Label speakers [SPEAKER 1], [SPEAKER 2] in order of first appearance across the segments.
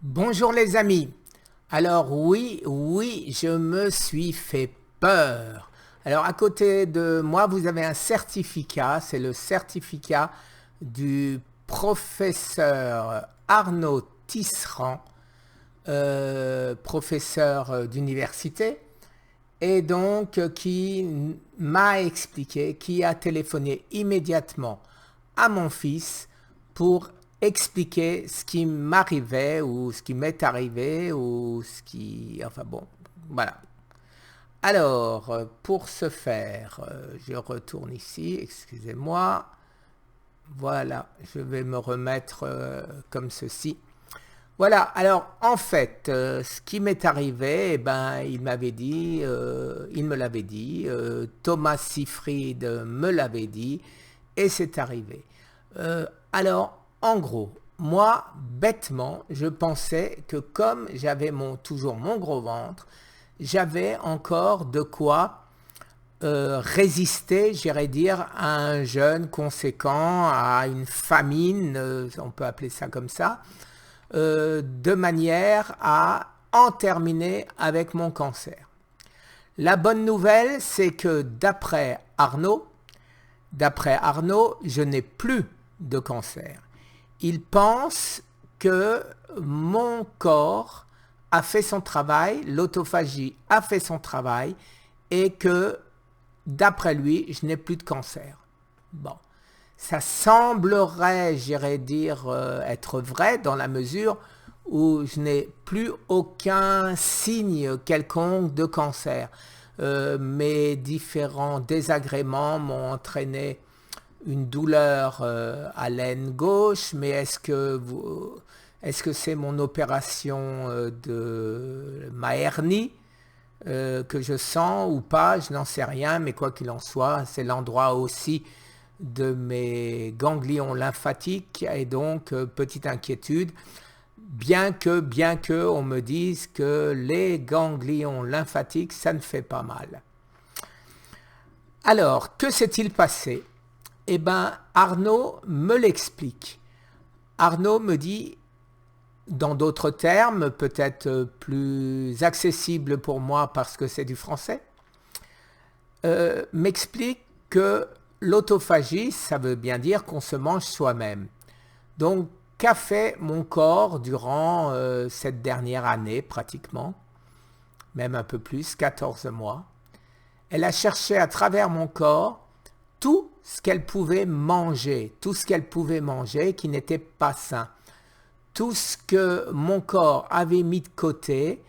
[SPEAKER 1] Bonjour les amis. Alors oui, je me suis fait peur. Alors à côté de moi, vous avez un certificat, c'est le certificat du professeur Arnaud Tisserand, professeur d'université, et donc qui m'a expliqué, qui a téléphoné immédiatement à mon fils pour expliquer ce qui m'arrivait ou ce qui m'est arrivé ou ce qui... Enfin bon, voilà. Alors, pour ce faire, je retourne ici, excusez-moi. Voilà, je vais me remettre comme ceci. Voilà, alors en fait, ce qui m'est arrivé, eh ben, il me l'avait dit, Thomas Seyfried me l'avait dit, et c'est arrivé. Alors, en gros, moi, bêtement, je pensais que comme j'avais toujours mon gros ventre, j'avais encore de quoi résister, j'irais dire, à un jeûne conséquent, à une famine, on peut appeler ça comme ça, de manière à en terminer avec mon cancer. La bonne nouvelle, c'est que d'après Arnaud, je n'ai plus de cancer. Il pense que mon corps a fait son travail, l'autophagie a fait son travail et que d'après lui, je n'ai plus de cancer. Bon, ça semblerait, j'irais dire, être vrai dans la mesure où je n'ai plus aucun signe quelconque de cancer. Mes différents désagréments m'ont entraîné une douleur à l'aine gauche, mais est-ce que c'est mon opération de ma hernie que je sens ou pas, je n'en sais rien, mais quoi qu'il en soit, c'est l'endroit aussi de mes ganglions lymphatiques et donc petite inquiétude, bien que on me dise que les ganglions lymphatiques, ça ne fait pas mal. Alors, que s'est-il passé? Eh bien, Arnaud me l'explique. Arnaud me dit, dans d'autres termes, peut-être plus accessibles pour moi parce que c'est du français, m'explique que l'autophagie, ça veut bien dire qu'on se mange soi-même. Donc, qu'a fait mon corps durant cette dernière année, pratiquement, même un peu plus, 14 mois? Elle a cherché à travers mon corps tout ce qu'elle pouvait manger qui n'était pas sain. Tout ce que mon corps avait mis de côté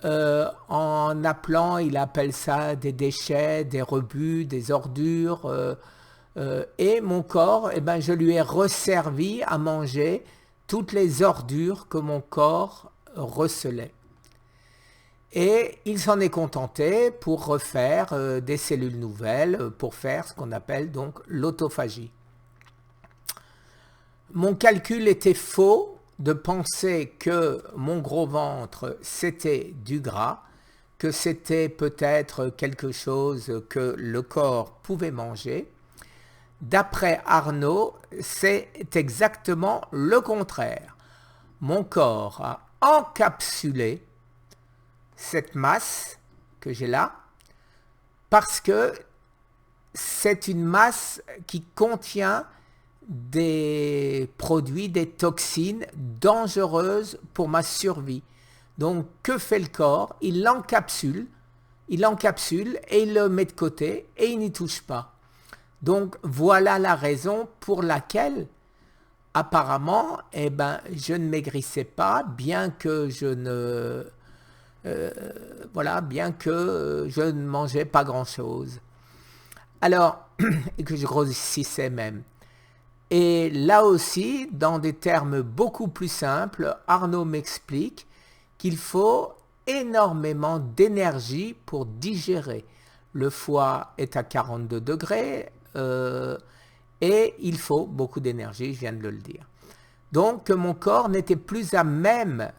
[SPEAKER 1] en appelant, il appelle ça des déchets, des rebuts, des ordures. Et mon corps, eh ben, je lui ai resservi à manger toutes les ordures que mon corps recelait. Et il s'en est contenté pour refaire des cellules nouvelles, pour faire ce qu'on appelle donc l'autophagie. Mon calcul était faux de penser que mon gros ventre c'était du gras, que c'était peut-être quelque chose que le corps pouvait manger. D'après Arnaud, c'est exactement le contraire. Mon corps a encapsulé cette masse que j'ai là parce que c'est une masse qui contient des produits, des toxines dangereuses pour ma survie. Donc que fait le corps? Il l'encapsule et il le met de côté et il n'y touche pas. Donc voilà la raison pour laquelle apparemment eh ben, je ne maigrissais pas, bien que je ne mangeais pas grand chose. Alors, et que je grossissais même. Et là aussi, dans des termes beaucoup plus simples, Arnaud m'explique qu'il faut énormément d'énergie pour digérer. Le foie est à 42 degrés et il faut beaucoup d'énergie, je viens de le dire. Donc mon corps n'était plus à même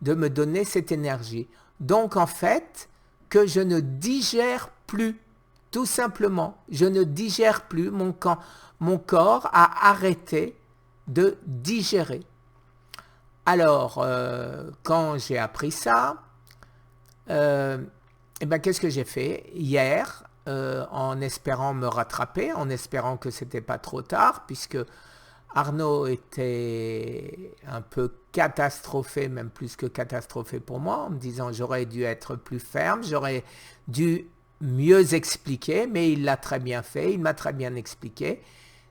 [SPEAKER 1] de me donner cette énergie. Donc en fait, que je ne digère plus, tout simplement, je ne digère plus, mon corps a arrêté de digérer. Alors, quand j'ai appris ça, eh ben, qu'est-ce que j'ai fait hier, en espérant me rattraper, en espérant que c'était pas trop tard, puisque Arnaud était un peu catastrophé, même plus que catastrophé pour moi, en me disant j'aurais dû être plus ferme, j'aurais dû mieux expliquer, mais il l'a très bien fait, il m'a très bien expliqué.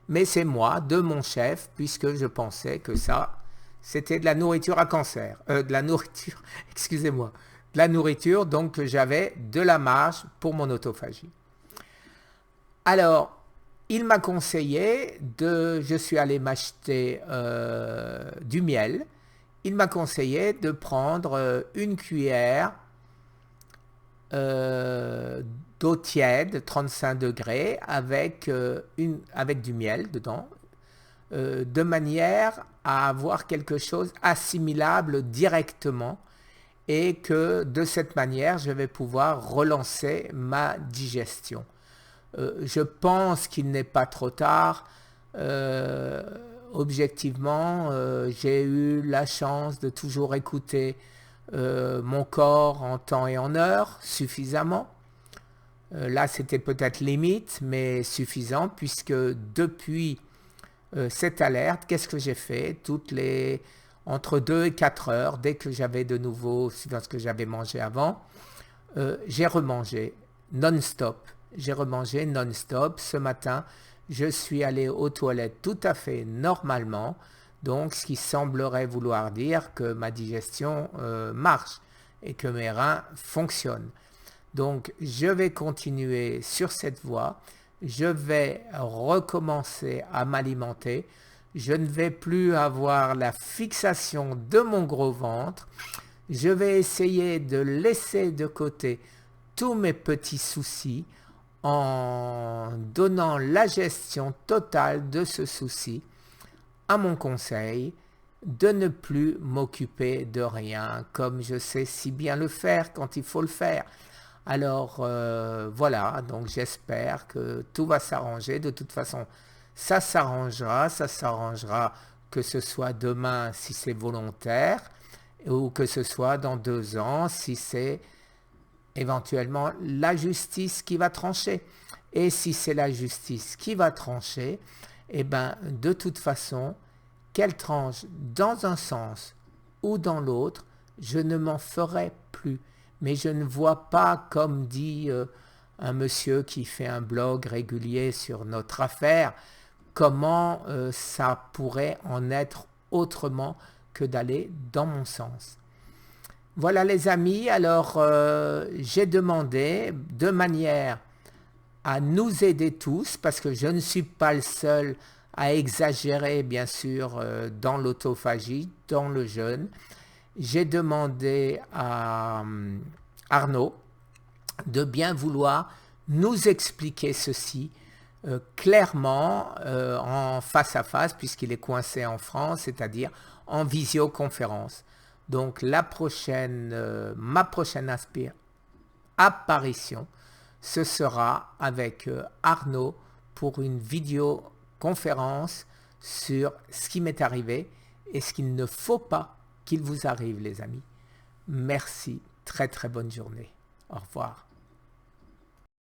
[SPEAKER 1] Mais c'est moi, de mon chef, puisque je pensais que ça, c'était de la nourriture à cancer. De la nourriture, excusez-moi, de la nourriture, donc que j'avais de la marge pour mon autophagie. Alors, il m'a conseillé je suis allé m'acheter du miel. Il m'a conseillé de prendre une cuillère d'eau tiède, 35 degrés, avec du miel dedans, de manière à avoir quelque chose assimilable directement et que de cette manière, je vais pouvoir relancer ma digestion. Je pense qu'il n'est pas trop tard. Objectivement, j'ai eu la chance de toujours écouter mon corps en temps et en heure, suffisamment. Là, c'était peut-être limite, mais suffisant, puisque depuis cette alerte, qu'est-ce que j'ai fait? Entre 2 et 4 heures, dès que j'avais de nouveau, suivant ce que j'avais mangé avant, j'ai remangé non-stop. J'ai remangé non-stop. Ce matin, je suis allé aux toilettes tout à fait normalement, donc ce qui semblerait vouloir dire que ma digestion marche et que mes reins fonctionnent. Donc je vais continuer sur cette voie, je vais recommencer à m'alimenter, je ne vais plus avoir la fixation de mon gros ventre, je vais essayer de laisser de côté tous mes petits soucis en donnant la gestion totale de ce souci à mon conseil de ne plus m'occuper de rien comme je sais si bien le faire quand il faut le faire. Alors voilà, donc j'espère que tout va s'arranger. De toute façon, ça s'arrangera que ce soit demain si c'est volontaire ou que ce soit dans 2 ans si c'est éventuellement la justice qui va trancher. Et si c'est la justice qui va trancher, eh ben, de toute façon, qu'elle tranche dans un sens ou dans l'autre, je ne m'en ferai plus. Mais je ne vois pas, comme dit un monsieur qui fait un blog régulier sur notre affaire, comment ça pourrait en être autrement que d'aller dans mon sens. Voilà les amis, alors j'ai demandé de manière à nous aider tous, parce que je ne suis pas le seul à exagérer bien sûr dans l'autophagie, dans le jeûne. J'ai demandé à Arnaud de bien vouloir nous expliquer ceci clairement en face à face, puisqu'il est coincé en France, c'est-à-dire en visioconférence. Donc ma prochaine apparition, ce sera avec Arnaud pour une vidéoconférence sur ce qui m'est arrivé et ce qu'il ne faut pas qu'il vous arrive les amis. Merci, très très bonne journée. Au revoir.